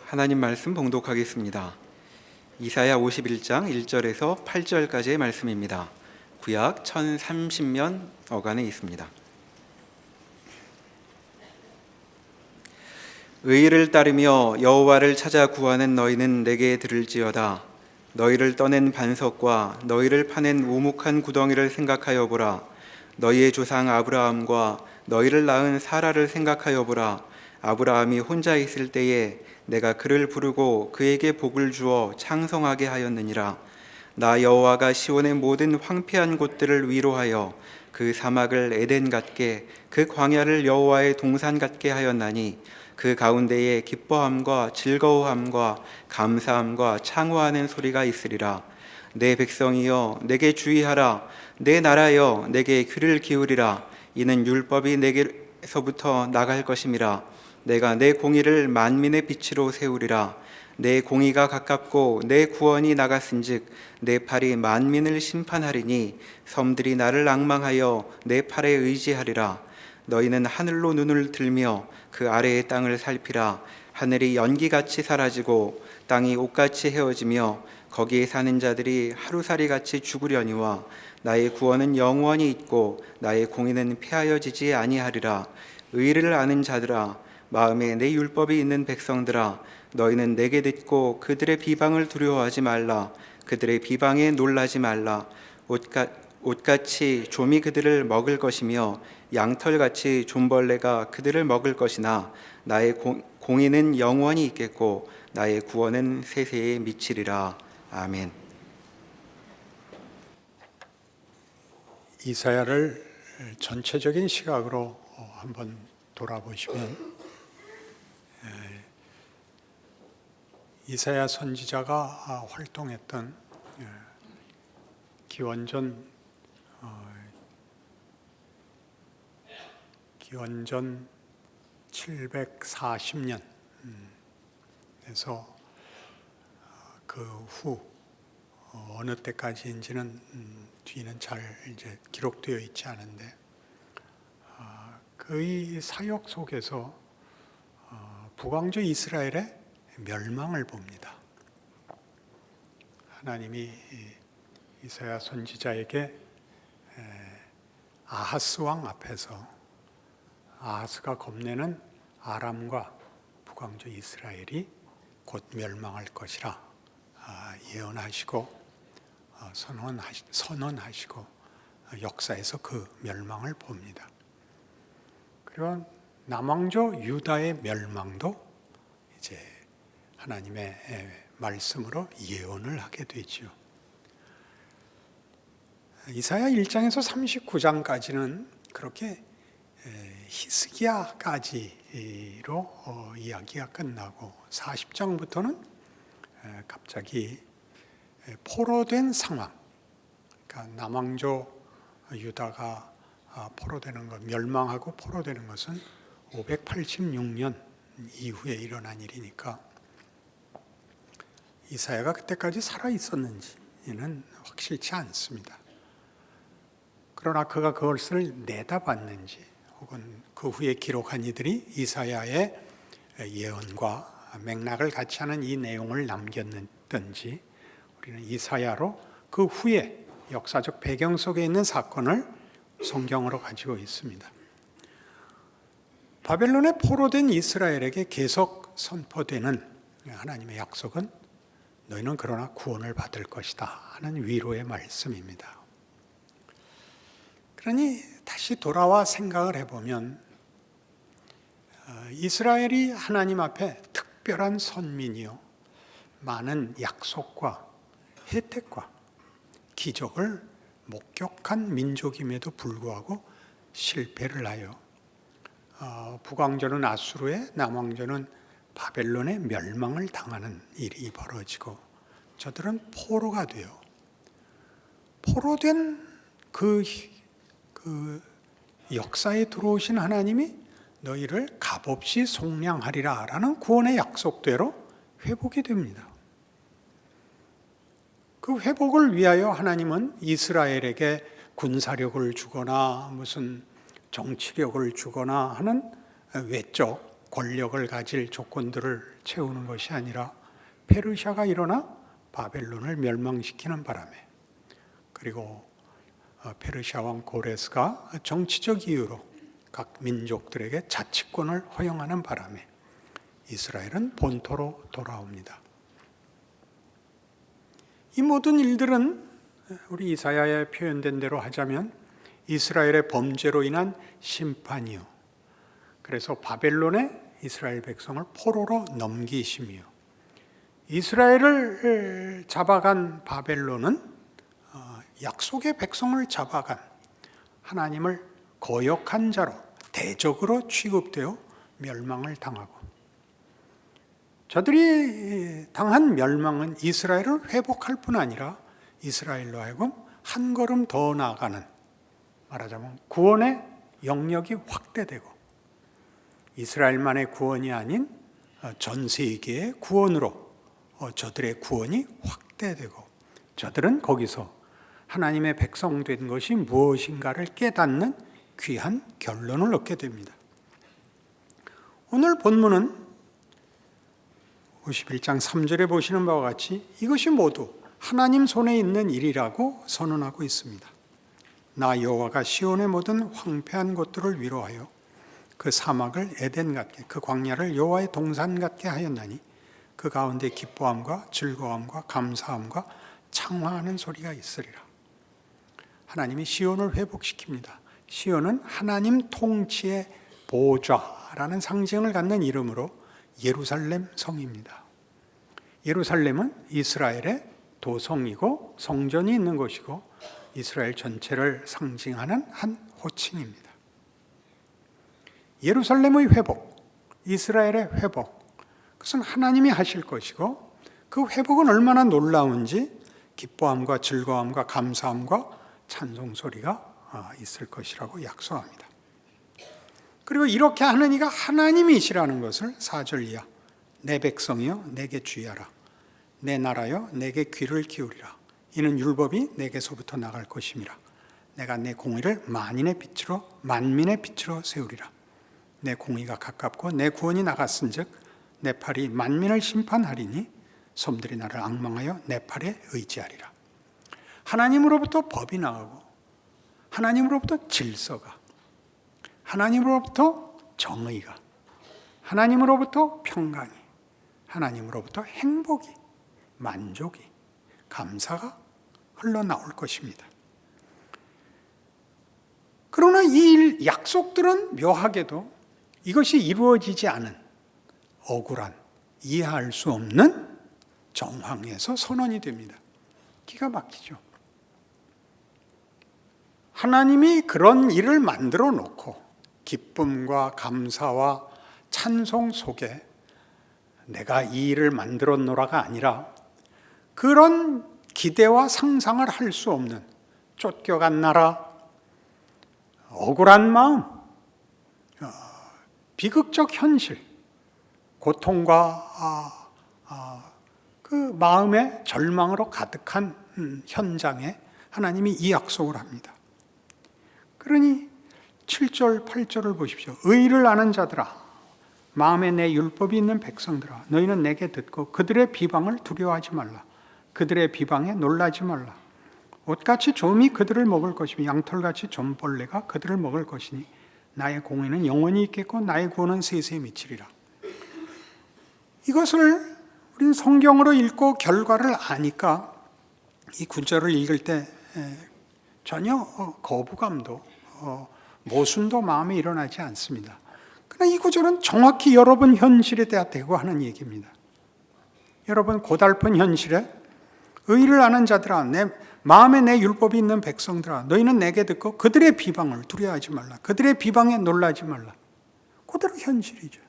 하나님 말씀 봉독하겠습니다. 이사야 51장 1절에서 8절까지의 말씀입니다. 구약 1030년 어간에 있습니다. 의를 따르며 여호와를 찾아 구하는 너희는 내게 들을지어다. 너희를 떠낸 반석과 너희를 파낸 우묵한 구덩이를 생각하여 보라. 너희의 조상 아브라함과 너희를 낳은 사라를 생각하여 보라. 아브라함이 혼자 있을 때에 내가 그를 부르고 그에게 복을 주어 창성하게 하였느니라. 나 여호와가 시온의 모든 황폐한 곳들을 위로하여 그 사막을 에덴 같게 그 광야를 여호와의 동산 같게 하였나니 그 가운데에 기뻐함과 즐거워함과 감사함과 창호하는 소리가 있으리라. 내 백성이여 내게 주의하라. 내 나라여 내게 귀를 기울이라. 이는 율법이 내게서부터 나갈 것임이라. 내가 내 공의를 만민의 빛으로 세우리라. 내 공의가 가깝고 내 구원이 나갔은즉 내 팔이 만민을 심판하리니 섬들이 나를 앙망하여 내 팔에 의지하리라. 너희는 하늘로 눈을 들며 그 아래의 땅을 살피라. 하늘이 연기같이 사라지고 땅이 옷같이 헤어지며 거기에 사는 자들이 하루살이같이 죽으려니와 나의 구원은 영원히 있고 나의 공의는 폐하여지지 아니하리라. 의를 아는 자들아, 마음에 내 율법이 있는 백성들아, 너희는 내게 듣고 그들의 비방을 두려워하지 말라. 그들의 비방에 놀라지 말라. 옷같이 좀이 그들을 먹을 것이며 양털같이 좀벌레가 그들을 먹을 것이나 나의 공의는 영원히 있겠고 나의 구원은 세세에 미치리라. 아멘. 이사야를 전체적인 시각으로 한번 돌아보시면 이사야 선지자가 활동했던 기원전 740년 에서 그 후 어느 때까지인지는 뒤는 잘 이제 기록되어 있지 않은데 그의 사역 속에서 북왕조 이스라엘의 멸망을 봅니다. 하나님이 이사야 선지자에게 아하스 왕 앞에서 아하스가 겁내는 아람과 북왕조 이스라엘이 곧 멸망할 것이라 예언하시고 선언하시고 역사에서 그 멸망을 봅니다. 그리고 남왕조 유다의 멸망도 이제 하나님의 말씀으로 예언을 하게 되지요. 이사야 1장에서 39장까지는 그렇게 히스기야까지로 이야기가 끝나고 40장부터는 갑자기 포로된 상황, 그러니까 남왕조 유다가 포로되는 것, 멸망하고 포로되는 것은 586년 이후에 일어난 일이니까 이사야가 그때까지 살아 있었는지는 확실치 않습니다. 그러나 그가 그것을 내다봤는지 혹은 그 후에 기록한 이들이 이사야의 예언과 맥락을 같이 하는 이 내용을 남겼든지 우리는 이사야로 그 후에 역사적 배경 속에 있는 사건을 성경으로 가지고 있습니다. 바벨론에 포로된 이스라엘에게 계속 선포되는 하나님의 약속은 너희는 그러나 구원을 받을 것이다 하는 위로의 말씀입니다. 그러니 다시 돌아와 생각을 해보면 이스라엘이 하나님 앞에 특별한 선민이요 많은 약속과 혜택과 기적을 목격한 민족임에도 불구하고 실패를 하여 북왕조는 아수르에 남왕조는 바벨론의 멸망을 당하는 일이 벌어지고 저들은 포로가 되어 포로된 그 역사에 들어오신 하나님이 너희를 값없이 속량하리라 라는 구원의 약속대로 회복이 됩니다. 그 회복을 위하여 하나님은 이스라엘에게 군사력을 주거나 무슨 정치력을 주거나 하는 외적 권력을 가질 조건들을 채우는 것이 아니라 페르시아가 일어나 바벨론을 멸망시키는 바람에, 그리고 페르시아 왕 고레스가 정치적 이유로 각 민족들에게 자치권을 허용하는 바람에 이스라엘은 본토로 돌아옵니다. 이 모든 일들은 우리 이사야에 표현된 대로 하자면 이스라엘의 범죄로 인한 심판이요, 그래서 바벨론에 이스라엘 백성을 포로로 넘기심이요, 이스라엘을 잡아간 바벨론은 약속의 백성을 잡아간 하나님을 거역한 자로 대적으로 취급되어 멸망을 당하고, 저들이 당한 멸망은 이스라엘을 회복할 뿐 아니라 이스라엘로 하여금 한 걸음 더 나아가는, 말하자면 구원의 영역이 확대되고 이스라엘만의 구원이 아닌 전 세계의 구원으로 저들의 구원이 확대되고, 저들은 거기서 하나님의 백성 된 것이 무엇인가를 깨닫는 귀한 결론을 얻게 됩니다. 오늘 본문은 51장 3절에 보시는 바와 같이 이것이 모두 하나님 손에 있는 일이라고 선언하고 있습니다. 나 여호와가 시온의 모든 황폐한 곳들을 위로하여 그 사막을 에덴 같게, 그 광야를 여호와의 동산 같게 하였나니 그 가운데 기뻐함과 즐거움과 감사함과 창화하는 소리가 있으리라. 하나님이 시온을 회복시킵니다. 시온은 하나님 통치의 보좌라는 상징을 갖는 이름으로 예루살렘 성입니다. 예루살렘은 이스라엘의 도성이고 성전이 있는 곳이고 이스라엘 전체를 상징하는 한 호칭입니다. 예루살렘의 회복, 이스라엘의 회복, 그것은 하나님이 하실 것이고 그 회복은 얼마나 놀라운지 기뻐함과 즐거움과 감사함과 찬송 소리가 있을 것이라고 약속합니다. 그리고 이렇게 하는 이가 하나님이시라는 것을 4절 이하, 내 백성이여 내게 주의하라, 내 나라여 내게 귀를 기울이라, 이는 율법이 내게서부터 나갈 것임이라. 내가 내 공의를 만민의 빛으로 세우리라. 내 공의가 가깝고 내 구원이 나갔은즉 내 팔이 만민을 심판하리니 섬들이 나를 앙망하여 내 팔에 의지하리라. 하나님으로부터 법이 나가고 하나님으로부터 질서가, 하나님으로부터 정의가, 하나님으로부터 평강이, 하나님으로부터 행복이, 만족이, 감사가 흘러나올 것입니다. 그러나 이 약속들은 묘하게도 이것이 이루어지지 않은 억울한, 이해할 수 없는 정황에서 선언이 됩니다. 기가 막히죠. 하나님이 그런 일을 만들어 놓고 기쁨과 감사와 찬송 속에 내가 이 일을 만들어 놓으라가 아니라 그런 기대와 상상을 할 수 없는 쫓겨간 나라, 억울한 마음, 비극적 현실, 고통과 그 마음의 절망으로 가득한 현장에 하나님이 이 약속을 합니다. 그러니 7절, 8절을 보십시오. 의를 아는 자들아, 마음에 내 율법이 있는 백성들아, 너희는 내게 듣고 그들의 비방을 두려워하지 말라. 그들의 비방에 놀라지 말라. 옷같이 좀이 그들을 먹을 것이며 양털같이 좀벌레가 그들을 먹을 것이니 나의 공의는 영원히 있겠고 나의 구원은 세세에 미치리라. 이것을 우리는 성경으로 읽고 결과를 아니까 이 구절을 읽을 때 전혀 거부감도 모순도 마음에 일어나지 않습니다. 그러나 이 구절은 정확히 여러분 현실에 대하고 하는 얘기입니다. 여러분 고달픈 현실에 의를 아는 자들아, 내 마음에 내 율법이 있는 백성들아, 너희는 내게 듣고 그들의 비방을 두려워하지 말라. 그들의 비방에 놀라지 말라. 그대로 현실이죠.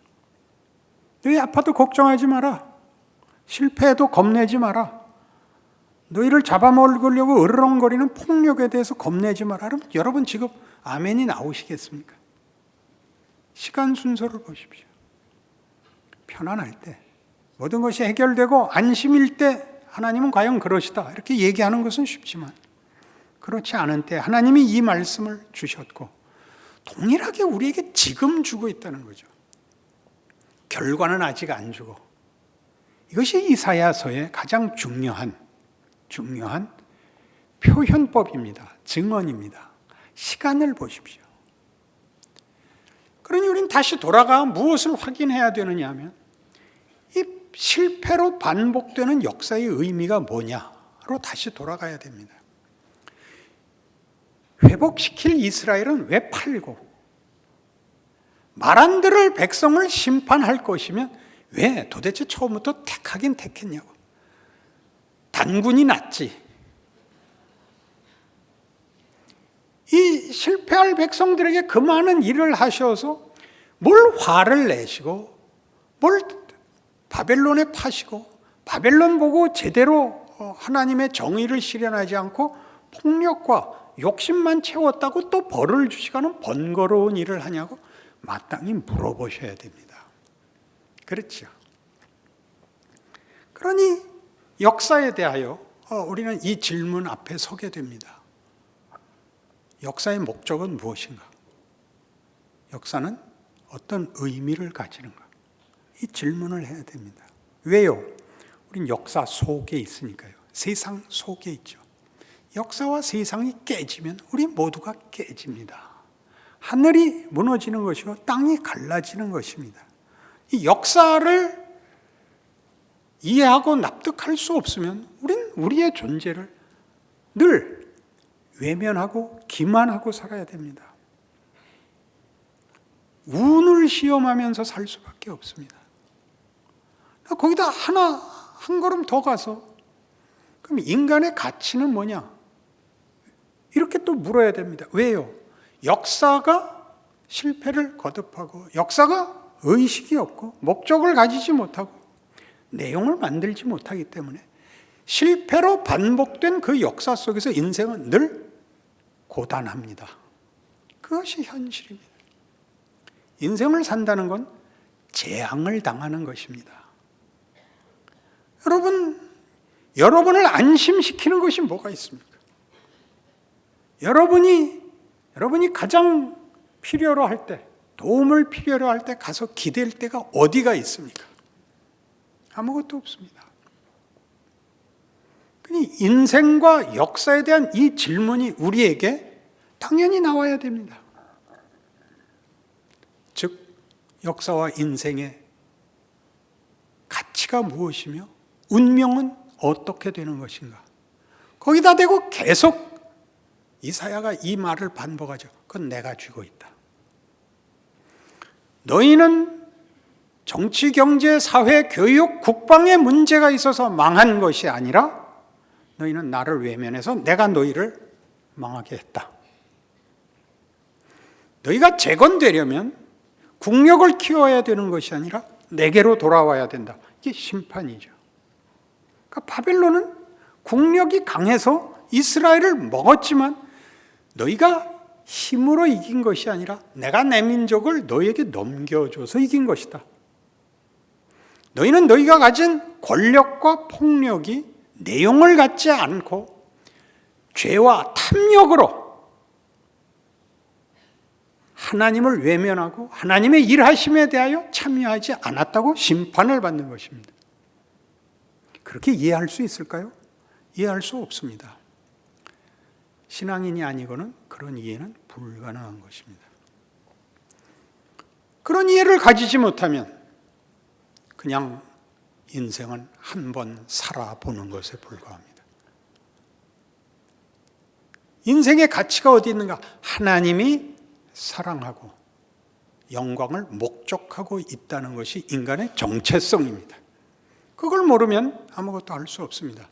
너희 아파도 걱정하지 마라. 실패해도 겁내지 마라. 너희를 잡아먹으려고 으르렁거리는 폭력에 대해서 겁내지 마라. 그럼 여러분 지금 아멘이 나오시겠습니까? 시간 순서를 보십시오. 편안할 때, 모든 것이 해결되고 안심일 때 하나님은 과연 그러시다 이렇게 얘기하는 것은 쉽지만 그렇지 않은 때 하나님이 이 말씀을 주셨고 동일하게 우리에게 지금 주고 있다는 거죠. 결과는 아직 안 주고, 이것이 이사야서의 가장 중요한 표현법입니다. 증언입니다. 시간을 보십시오. 그러니 우리는 다시 돌아가 무엇을 확인해야 되느냐 하면, 이 실패로 반복되는 역사의 의미가 뭐냐로 다시 돌아가야 됩니다. 회복시킬 이스라엘은 왜 팔고, 말 안 들을 백성을 심판할 것이면 왜 도대체 처음부터 택하긴 택했냐고. 단군이 낫지. 이 실패할 백성들에게 그 많은 일을 하셔서 뭘 화를 내시고, 뭘 바벨론에 파시고, 바벨론 보고 제대로 하나님의 정의를 실현하지 않고 폭력과 욕심만 채웠다고 또 벌을 주시고는 번거로운 일을 하냐고 마땅히 물어보셔야 됩니다. 그렇죠. 그러니 역사에 대하여 우리는 이 질문 앞에 서게 됩니다. 역사의 목적은 무엇인가? 역사는 어떤 의미를 가지는가? 이 질문을 해야 됩니다. 왜요? 우린 역사 속에 있으니까요. 세상 속에 있죠. 역사와 세상이 깨지면 우리 모두가 깨집니다. 하늘이 무너지는 것이고 땅이 갈라지는 것입니다. 이 역사를 이해하고 납득할 수 없으면 우린 우리의 존재를 늘 외면하고 기만하고 살아야 됩니다. 운을 시험하면서 살 수밖에 없습니다. 거기다 한 걸음 더 가서, 그럼 인간의 가치는 뭐냐? 이렇게 또 물어야 됩니다. 왜요? 역사가 실패를 거듭하고, 역사가 의식이 없고, 목적을 가지지 못하고, 내용을 만들지 못하기 때문에 실패로 반복된 그 역사 속에서 인생은 늘 고단합니다. 그것이 현실입니다. 인생을 산다는 건 재앙을 당하는 것입니다. 여러분을 안심시키는 것이 뭐가 있습니까? 여러분이 가장 필요로 할 때, 도움을 필요로 할 때 가서 기댈 때가 어디가 있습니까? 아무것도 없습니다. 그러니 인생과 역사에 대한 이 질문이 우리에게 당연히 나와야 됩니다. 즉, 역사와 인생의 가치가 무엇이며 운명은 어떻게 되는 것인가? 거기다 대고 계속 이사야가 이 말을 반복하죠. 그건 내가 쥐고 있다. 너희는 정치, 경제, 사회, 교육, 국방의 문제가 있어서 망한 것이 아니라 너희는 나를 외면해서 내가 너희를 망하게 했다. 너희가 재건되려면 국력을 키워야 되는 것이 아니라 내게로 돌아와야 된다. 이게 심판이죠. 그러니까 바벨론은 국력이 강해서 이스라엘을 먹었지만 너희가 힘으로 이긴 것이 아니라 내가 내 민족을 너희에게 넘겨줘서 이긴 것이다. 너희는 너희가 가진 권력과 폭력이 내용을 갖지 않고 죄와 탐욕으로 하나님을 외면하고 하나님의 일하심에 대하여 참여하지 않았다고 심판을 받는 것입니다. 그렇게 이해할 수 있을까요? 이해할 수 없습니다. 신앙인이 아니고는 그런 이해는 불가능한 것입니다. 그런 이해를 가지지 못하면 그냥 인생은 한 번 살아보는 것에 불과합니다. 인생의 가치가 어디 있는가? 하나님이 사랑하고 영광을 목적하고 있다는 것이 인간의 정체성입니다. 그걸 모르면 아무것도 할 수 없습니다.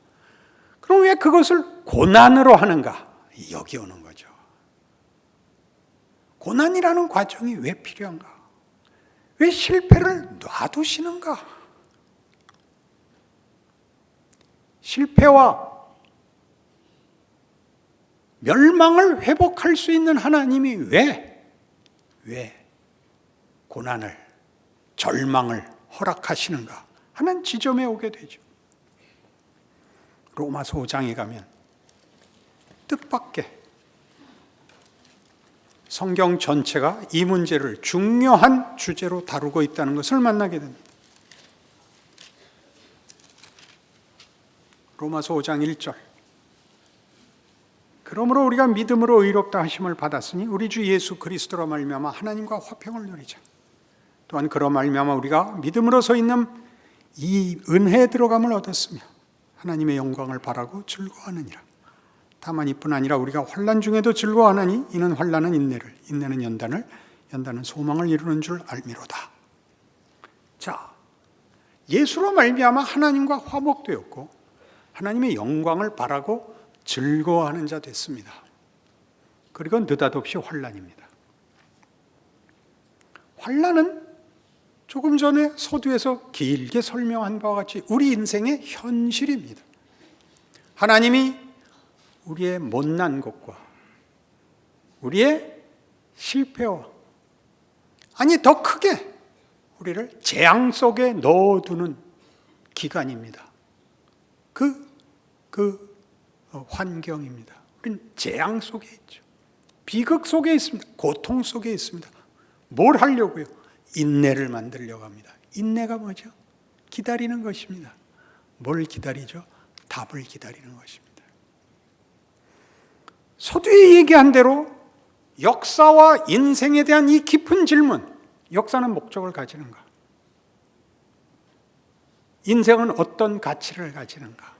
그럼 왜 그것을 고난으로 하는가? 여기 오는 거죠. 고난이라는 과정이 왜 필요한가? 왜 실패를 놔두시는가? 실패와 멸망을 회복할 수 있는 하나님이 왜 고난을, 절망을 허락하시는가 하는 지점에 오게 되죠. 로마서 5장에 가면 뜻밖의 성경 전체가 이 문제를 중요한 주제로 다루고 있다는 것을 만나게 됩니다. 로마서 5장 1절. 그러므로 우리가 믿음으로 의롭다 하심을 받았으니 우리 주 예수 그리스도로 말미암아 하나님과 화평을 누리자. 또한 그로 말미암아 우리가 믿음으로 서 있는 이 은혜에 들어감을 얻었으며 하나님의 영광을 바라고 즐거워하느니라. 다만 이뿐 아니라 우리가 환난 중에도 즐거워하나니 이는 환난은 인내를, 인내는 연단을, 연단은 소망을 이루는 줄 알미로다. 자, 예수로 말미암아 하나님과 화목되었고 하나님의 영광을 바라고 즐거워하는 자 됐습니다. 그리고 느닷없이 환난입니다. 환난은 조금 전에 서두에서 길게 설명한 바와 같이 우리 인생의 현실입니다. 하나님이 우리의 못난 것과 우리의 실패와 아니 더 크게 우리를 재앙 속에 넣어두는 기간입니다. 그 환경입니다. 우리는 재앙 속에 있죠. 비극 속에 있습니다. 고통 속에 있습니다. 뭘 하려고요? 인내를 만들려고 합니다. 인내가 뭐죠? 기다리는 것입니다. 뭘 기다리죠? 답을 기다리는 것입니다. 서두에 얘기한 대로 역사와 인생에 대한 이 깊은 질문, 역사는 목적을 가지는가? 인생은 어떤 가치를 가지는가?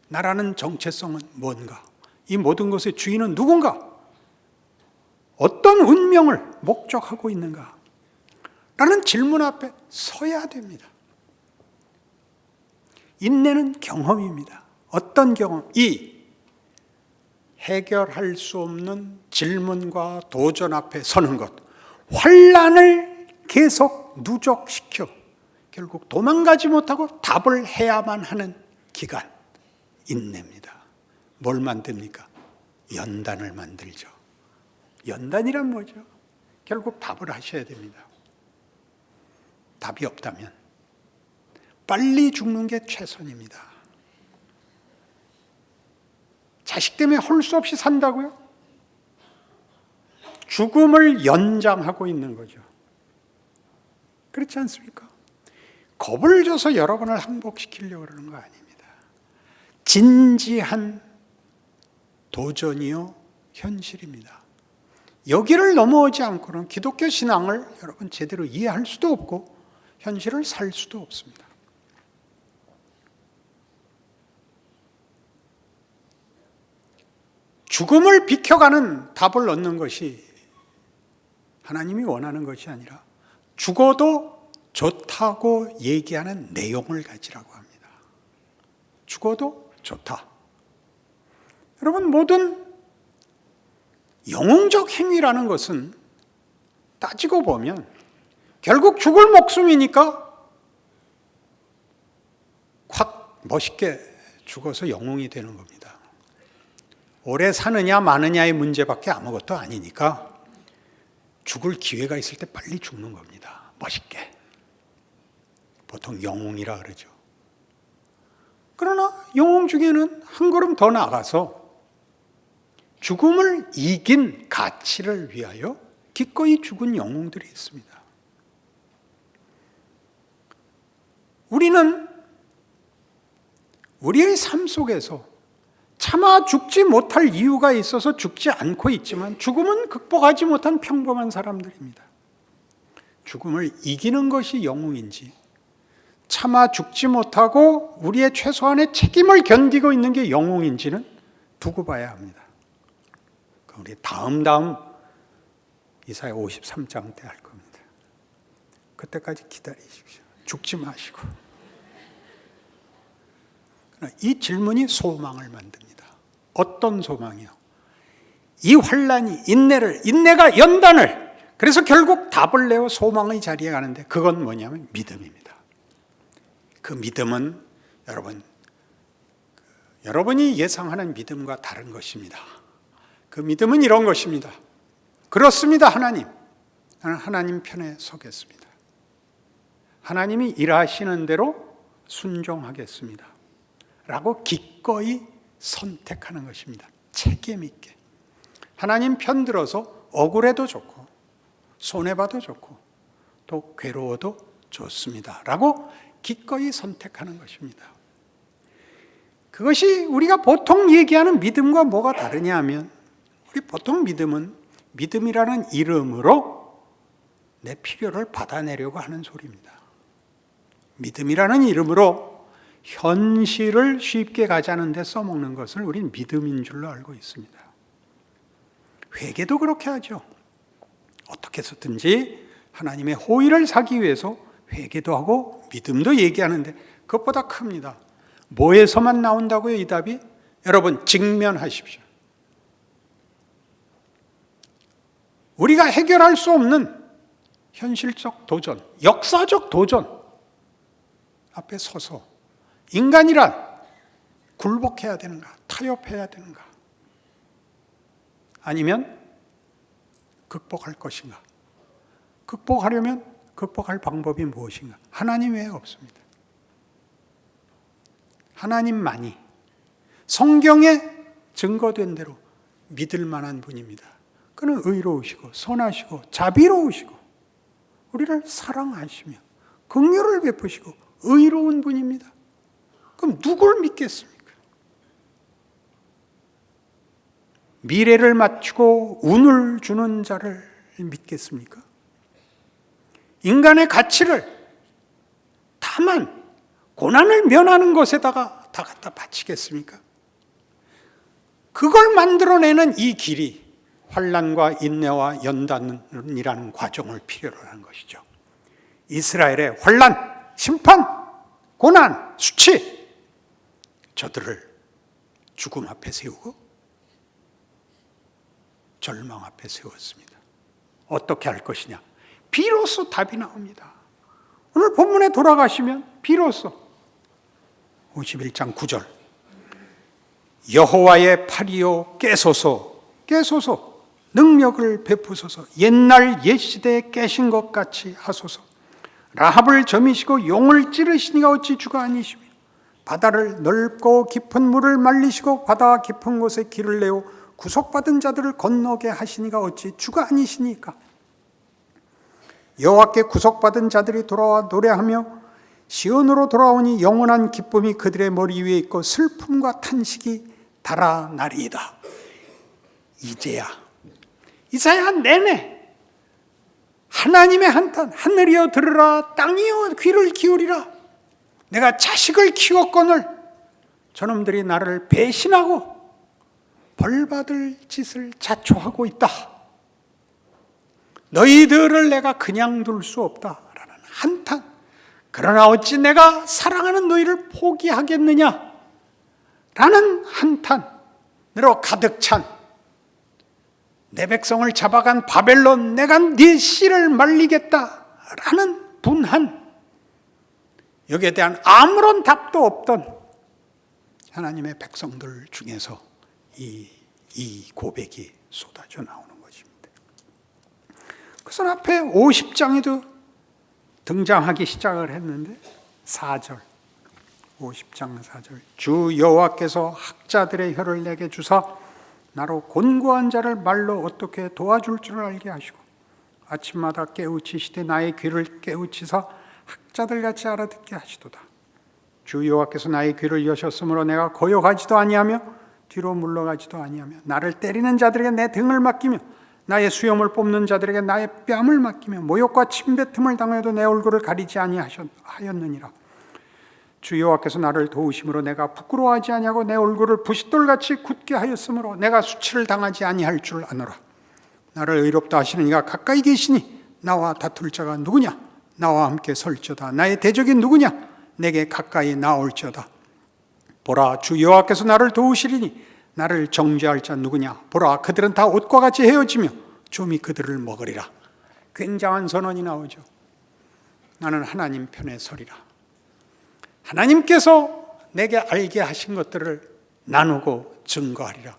나라는 정체성은 뭔가? 이 모든 것의 주인은 누군가? 어떤 운명을 목적하고 있는가? 라는 질문 앞에 서야 됩니다. 인내는 경험입니다. 어떤 경험? 이 해결할 수 없는 질문과 도전 앞에 서는 것, 환난을 계속 누적시켜 결국 도망가지 못하고 답을 해야만 하는 기간, 인내입니다. 뭘 만듭니까? 연단을 만들죠. 연단이란 뭐죠? 결국 답을 하셔야 됩니다. 답이 없다면 빨리 죽는 게 최선입니다. 자식 때문에 할 수 없이 산다고요? 죽음을 연장하고 있는 거죠. 그렇지 않습니까? 겁을 줘서 여러분을 항복시키려고 그러는 거 아닙니다. 진지한 도전이요, 현실입니다. 여기를 넘어오지 않고는 기독교 신앙을 여러분 제대로 이해할 수도 없고 현실을 살 수도 없습니다. 죽음을 비켜가는 답을 얻는 것이 하나님이 원하는 것이 아니라 죽어도 좋다고 얘기하는 내용을 가지라고 합니다. 죽어도 좋다. 여러분, 모든 영웅적 행위라는 것은 따지고 보면 결국 죽을 목숨이니까 확 멋있게 죽어서 영웅이 되는 겁니다. 오래 사느냐 마느냐의 문제밖에 아무것도 아니니까 죽을 기회가 있을 때 빨리 죽는 겁니다. 멋있게. 보통 영웅이라 그러죠. 그러나 영웅 중에는 한 걸음 더 나아가서 죽음을 이긴 가치를 위하여 기꺼이 죽은 영웅들이 있습니다. 우리는 우리의 삶 속에서 차마 죽지 못할 이유가 있어서 죽지 않고 있지만 죽음은 극복하지 못한 평범한 사람들입니다. 죽음을 이기는 것이 영웅인지 차마 죽지 못하고 우리의 최소한의 책임을 견디고 있는 게 영웅인지는 두고 봐야 합니다. 우리 다음 이사야 53장 때 할 겁니다. 그때까지 기다리십시오. 죽지 마시고. 이 질문이 소망을 만듭니다. 어떤 소망이요? 이 환난이 인내가 연단을, 그래서 결국 답을 내어 소망의 자리에 가는데 그건 뭐냐면 믿음입니다. 그 믿음은 여러분이 예상하는 믿음과 다른 것입니다. 그 믿음은 이런 것입니다. 그렇습니다, 하나님. 나는 하나님 편에 서겠습니다. 하나님이 일하시는 대로 순종하겠습니다. 라고 기꺼이 선택하는 것입니다. 책임 있게. 하나님 편 들어서 억울해도 좋고 손해봐도 좋고 또 괴로워도 좋습니다 라고 기꺼이 선택하는 것입니다. 그것이 우리가 보통 얘기하는 믿음과 뭐가 다르냐 하면, 우리 보통 믿음은 믿음이라는 이름으로 내 필요를 받아내려고 하는 소리입니다. 믿음이라는 이름으로 현실을 쉽게 가자는 데 써먹는 것을 우린 믿음인 줄로 알고 있습니다. 회개도 그렇게 하죠. 어떻게 해서든지 하나님의 호의를 사기 위해서 회개도 하고 믿음도 얘기하는데 그것보다 큽니다. 뭐에서만 나온다고요, 이 답이? 여러분, 직면하십시오. 우리가 해결할 수 없는 현실적 도전, 역사적 도전 앞에 서서 인간이란 굴복해야 되는가, 타협해야 되는가, 아니면 극복할 것인가? 극복하려면 극복할 방법이 무엇인가? 하나님 외에 없습니다. 하나님만이 성경에 증거된 대로 믿을 만한 분입니다. 그는 의로우시고 선하시고 자비로우시고 우리를 사랑하시며 긍휼을 베푸시고 의로운 분입니다. 그럼 누굴 믿겠습니까? 미래를 맞추고 운을 주는 자를 믿겠습니까? 인간의 가치를 다만 고난을 면하는 것에다가 다 갖다 바치겠습니까? 그걸 만들어내는 이 길이 환난과 인내와 연단이라는 과정을 필요로 하는 것이죠. 이스라엘의 환난, 심판, 고난, 수치, 저들을 죽음 앞에 세우고 절망 앞에 세웠습니다. 어떻게 할 것이냐? 비로소 답이 나옵니다. 오늘 본문에 돌아가시면 비로소 51장 9절 여호와의 팔이요 깨소서 능력을 베푸소서 옛날 옛시대에 깨신 것 같이 하소서 라합을 점이시고 용을 찌르시니가 어찌 주가 아니시며 바다를 넓고 깊은 물을 말리시고 바다 깊은 곳에 길을 내어 구속받은 자들을 건너게 하시니가 어찌 주가 아니시니까 여호와께 구속받은 자들이 돌아와 노래하며 시온으로 돌아오니 영원한 기쁨이 그들의 머리 위에 있고 슬픔과 탄식이 달아나리이다. 이제야 이사야 내내 하나님의 한탄, 하늘이여 들으라 땅이여 귀를 기울이라 내가 자식을 키웠거늘 저놈들이 나를 배신하고 벌받을 짓을 자초하고 있다. 너희들을 내가 그냥 둘 수 없다라는 한탄. 그러나 어찌 내가 사랑하는 너희를 포기하겠느냐? 라는 한탄으로 가득 찬 내 백성을 잡아간 바벨론 내가 네 씨를 말리겠다라는 분한, 여기에 대한 아무런 답도 없던 하나님의 백성들 중에서 이 고백이 쏟아져 나오는 것입니다. 그래서 앞에 50장에도 등장하기 시작을 했는데 4절 50장 4절 주 여호와께서 학자들의 혀를 내게 주사 나로 곤고한 자를 말로 어떻게 도와줄 줄 알게 하시고 아침마다 깨우치시되 나의 귀를 깨우치사 학자들같이 알아듣게 하시도다. 주 여호와께서 나의 귀를 여셨으므로 내가 거역하지도 아니하며 뒤로 물러가지도 아니하며 나를 때리는 자들에게 내 등을 맡기며 나의 수염을 뽑는 자들에게 나의 뺨을 맡기며 모욕과 침뱉음을 당하여도 내 얼굴을 가리지 아니하였느니라. 주 여호와께서 나를 도우심으로 내가 부끄러워하지 아니하고 내 얼굴을 부싯돌같이 굳게 하였으므로 내가 수치를 당하지 아니할 줄 아노라. 나를 의롭다 하시는 이가 가까이 계시니 나와 다툴 자가 누구냐? 나와 함께 설지어다. 나의 대적이 누구냐? 내게 가까이 나올지어다. 보라, 주 여호와께서 나를 도우시리니 나를 정죄할 자 누구냐? 보라, 그들은 다 옷과 같이 헤어지며 좀이 그들을 먹으리라. 굉장한 선언이 나오죠. 나는 하나님 편에 서리라. 하나님께서 내게 알게 하신 것들을 나누고 증거하리라.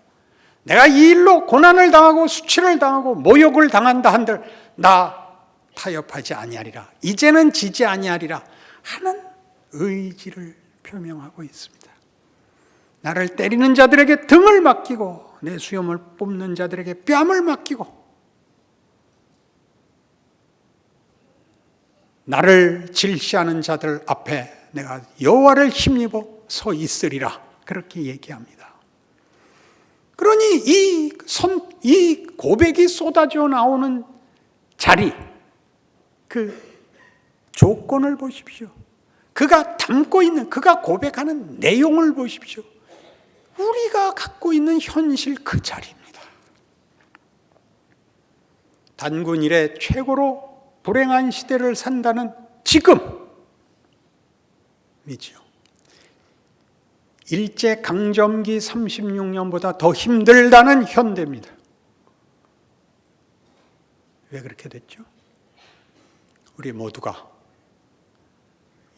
내가 이 일로 고난을 당하고 수치를 당하고 모욕을 당한다 한들 나 타협하지 아니하리라. 이제는 지지 아니하리라 하는 의지를 표명하고 있습니다. 나를 때리는 자들에게 등을 맡기고 내 수염을 뽑는 자들에게 뺨을 맡기고 나를 질시하는 자들 앞에 내가 여호와를 힘입어 서 있으리라. 그렇게 얘기합니다. 그러니 이 고백이 쏟아져 나오는 자리, 그 조건을 보십시오. 그가 담고 있는, 그가 고백하는 내용을 보십시오. 우리가 갖고 있는 현실 그 자리입니다. 단군 이래 최고로 불행한 시대를 산다는 지금이죠. 일제강점기 36년보다 더 힘들다는 현대입니다. 왜 그렇게 됐죠? 우리 모두가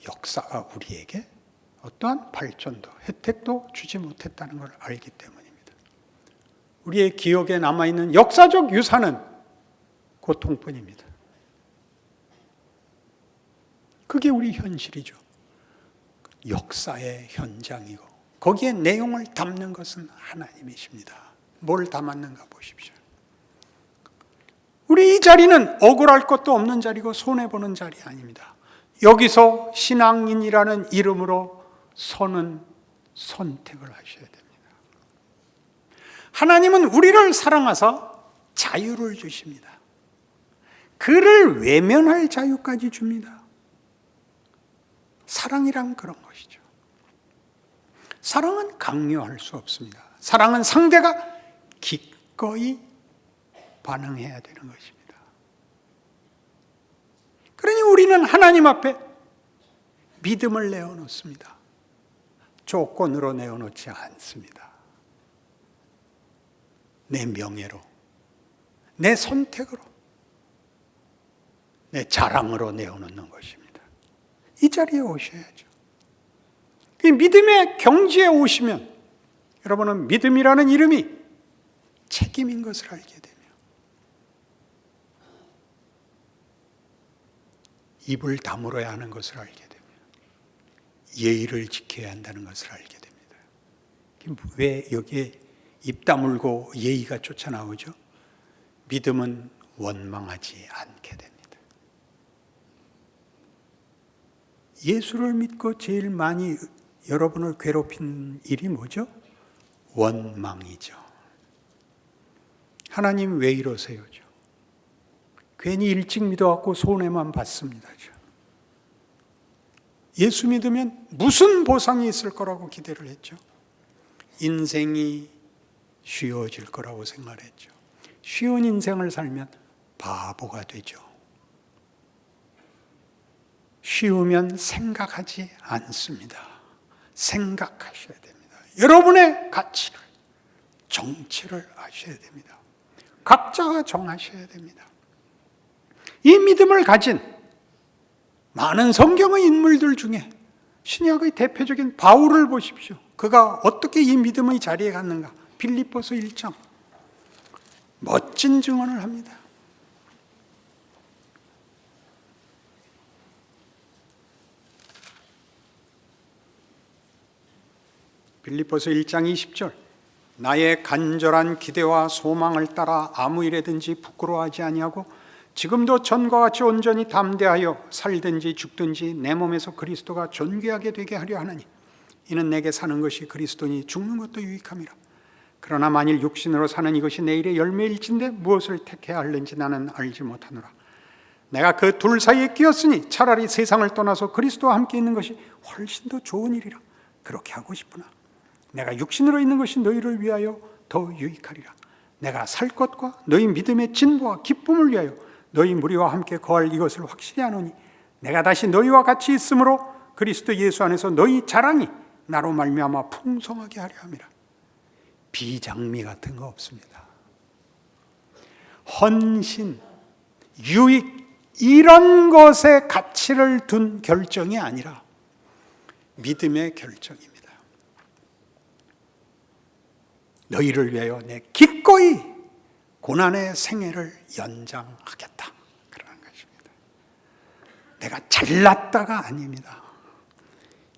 역사가 우리에게 어떠한 발전도 혜택도 주지 못했다는 걸 알기 때문입니다. 우리의 기억에 남아있는 역사적 유산은 고통뿐입니다. 그게 우리 현실이죠. 역사의 현장이고 거기에 내용을 담는 것은 하나님이십니다. 뭘 담았는가 보십시오. 우리 이 자리는 억울할 것도 없는 자리고 손해보는 자리 아닙니다. 여기서 신앙인이라는 이름으로 서는 선택을 하셔야 됩니다. 하나님은 우리를 사랑하사 자유를 주십니다. 그를 외면할 자유까지 줍니다. 사랑이란 그런 것이죠. 사랑은 강요할 수 없습니다. 사랑은 상대가 기꺼이 반응해야 되는 것입니다. 그러니 우리는 하나님 앞에 믿음을 내어놓습니다. 조건으로 내어놓지 않습니다. 내 명예로, 내 선택으로, 내 자랑으로 내어놓는 것입니다. 이 자리에 오셔야죠. 이 믿음의 경지에 오시면 여러분은 믿음이라는 이름이 책임인 것을 알게 되며 입을 다물어야 하는 것을 알게 되며 예의를 지켜야 한다는 것을 알게 됩니다. 왜 여기에 입 다물고 예의가 쫓아나오죠? 믿음은 원망하지 않게 됩니다. 예수를 믿고 제일 많이 여러분을 괴롭힌 일이 뭐죠? 원망이죠. 하나님 왜 이러세요죠? 괜히 일찍 믿어갖고 손해만 받습니다. 예수 믿으면 무슨 보상이 있을 거라고 기대를 했죠? 인생이 쉬워질 거라고 생각했죠. 쉬운 인생을 살면 바보가 되죠. 쉬우면 생각하지 않습니다. 생각하셔야 됩니다. 여러분의 가치를, 정체를 아셔야 됩니다. 각자가 정하셔야 됩니다. 이 믿음을 가진 많은 성경의 인물들 중에 신약의 대표적인 바울을 보십시오. 그가 어떻게 이 믿음의 자리에 갔는가? 빌립보서 1장 멋진 증언을 합니다. 빌립보서 1장 20절 나의 간절한 기대와 소망을 따라 아무 일에든지 부끄러워하지 아니하고 지금도 전과 같이 온전히 담대하여 살든지 죽든지 내 몸에서 그리스도가 존귀하게 되게 하려 하느니 이는 내게 사는 것이 그리스도니 죽는 것도 유익함이라. 그러나 만일 육신으로 사는 이것이 내일의 열매일진데 무엇을 택해야 할는지 나는 알지 못하노라. 내가 그 둘 사이에 끼었으니 차라리 세상을 떠나서 그리스도와 함께 있는 것이 훨씬 더 좋은 일이라. 그렇게 하고 싶으나 내가 육신으로 있는 것이 너희를 위하여 더 유익하리라. 내가 살 것과 너희 믿음의 진보와 기쁨을 위하여 너희 무리와 함께 거할 이것을 확실히 아노니 내가 다시 너희와 같이 있으므로 그리스도 예수 안에서 너희 자랑이 나로 말미암아 풍성하게 하려 함이라. 비장미 같은 거 없습니다. 헌신, 유익 이런 것에 가치를 둔 결정이 아니라 믿음의 결정입니다. 너희를 위하여 내 기꺼이 고난의 생애를 연장하겠다. 그러는 것입니다. 내가 잘났다가 아닙니다.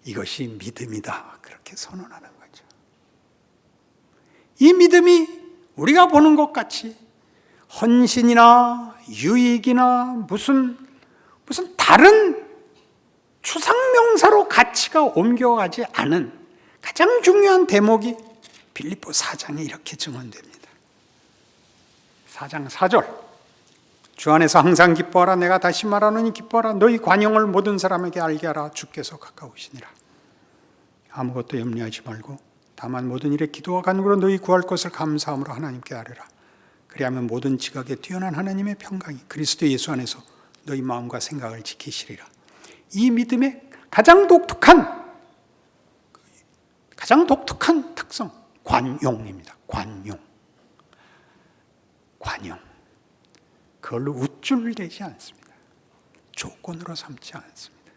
이것이 믿음이다. 그렇게 선언하는 거죠. 이 믿음이 우리가 보는 것 같이 헌신이나 유익이나 무슨 무슨 다른 추상명사로 가치가 옮겨가지 않은 가장 중요한 대목이 빌립보 4장에 이렇게 증언됩니다. 4장 4절. 주 안에서 항상 기뻐하라. 내가 다시 말하노니 기뻐하라. 너희 관용을 모든 사람에게 알게 하라. 주께서 가까우시니라. 아무것도 염려하지 말고 다만 모든 일에 기도와 간구로 너희 구할 것을 감사함으로 하나님께 아뢰라. 그리하면 모든 지각에 뛰어난 하나님의 평강이 그리스도 예수 안에서 너희 마음과 생각을 지키시리라. 이 믿음의 가장 독특한 특성, 관용입니다. 관용. 그걸로 우쭐대지 않습니다. 조건으로 삼지 않습니다.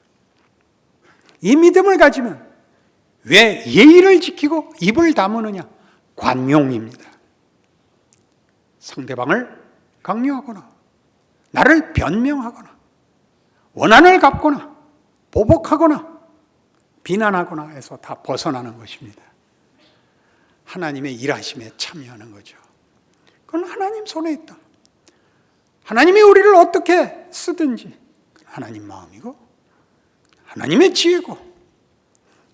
이 믿음을 가지면 왜 예의를 지키고 입을 다무느냐? 관용입니다. 상대방을 강요하거나 나를 변명하거나 원한을 갚거나 보복하거나 비난하거나 해서 다 벗어나는 것입니다. 하나님의 일하심에 참여하는 거죠. 그건 하나님 손에 있다. 하나님이 우리를 어떻게 쓰든지 하나님 마음이고 하나님의 지혜고,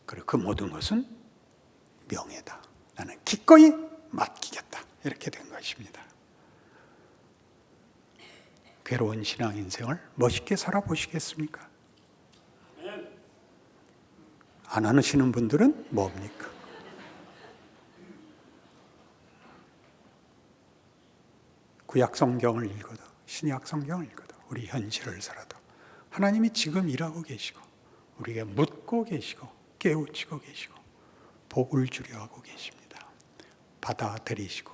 그리고 그 모든 것은 명예다. 나는 기꺼이 맡기겠다. 이렇게 된 것입니다. 괴로운 신앙 인생을 멋있게 살아보시겠습니까? 안 하시는 분들은 뭡니까? 구약 성경을 읽어도 신약 성경을 읽어도 우리 현실을 살아도 하나님이 지금 일하고 계시고 우리에게 묻고 계시고 깨우치고 계시고 복을 주려 하고 계십니다. 받아들이시고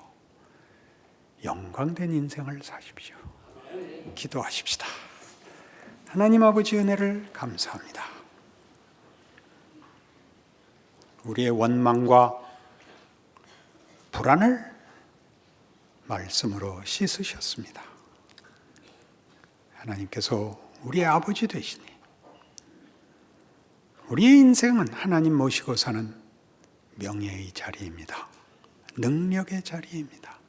영광된 인생을 사십시오. 기도하십시다. 하나님 아버지 은혜를 감사합니다. 우리의 원망과 불안을 말씀으로 씻으셨습니다. 하나님께서 우리의 아버지 되시니 우리의 인생은 하나님 모시고 사는 명예의 자리입니다. 능력의 자리입니다.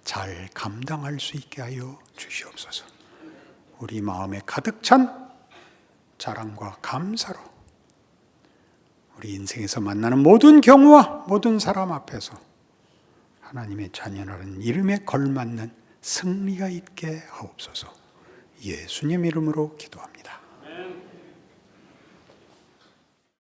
잘 감당할 수 있게 하여 주시옵소서. 우리 마음에 가득 찬 자랑과 감사로 우리 인생에서 만나는 모든 경우와 모든 사람 앞에서 하나님의 자녀라는 이름에 걸맞는 승리가 있게 하옵소서. 예수님 이름으로 기도합니다.